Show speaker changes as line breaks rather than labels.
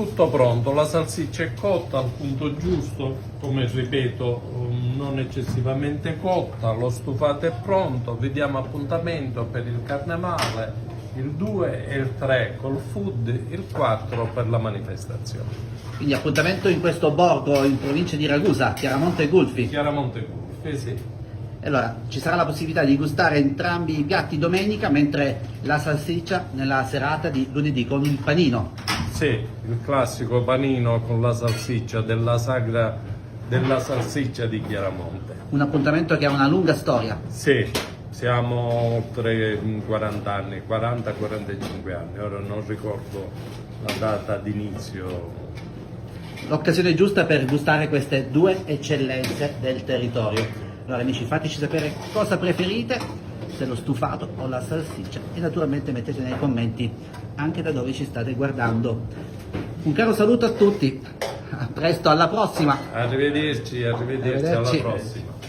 tutto pronto, la salsiccia è cotta al punto giusto, come ripeto, non eccessivamente cotta, lo stufato è pronto, vi diamo appuntamento per il carnevale, il 2 e il 3 col food, il 4 per la manifestazione.
Quindi appuntamento in questo borgo in provincia di Ragusa, Chiaramonte Gulfi.
Chiaramonte Gulfi, sì.
Allora, ci sarà la possibilità di gustare entrambi i piatti domenica, mentre la salsiccia nella serata di lunedì con il panino.
Sì, il classico panino con la salsiccia della sagra della salsiccia di Chiaramonte.
Un appuntamento che ha una lunga storia.
Sì, siamo oltre 40 anni, 40-45 anni, ora non ricordo la data d'inizio.
L'occasione giusta per gustare queste due eccellenze del territorio. Allora amici, fateci sapere cosa preferite, se lo stufato o la salsiccia, e naturalmente mettete nei commenti anche da dove ci state guardando. Un caro saluto a tutti, a presto, alla prossima!
Arrivederci, alla prossima.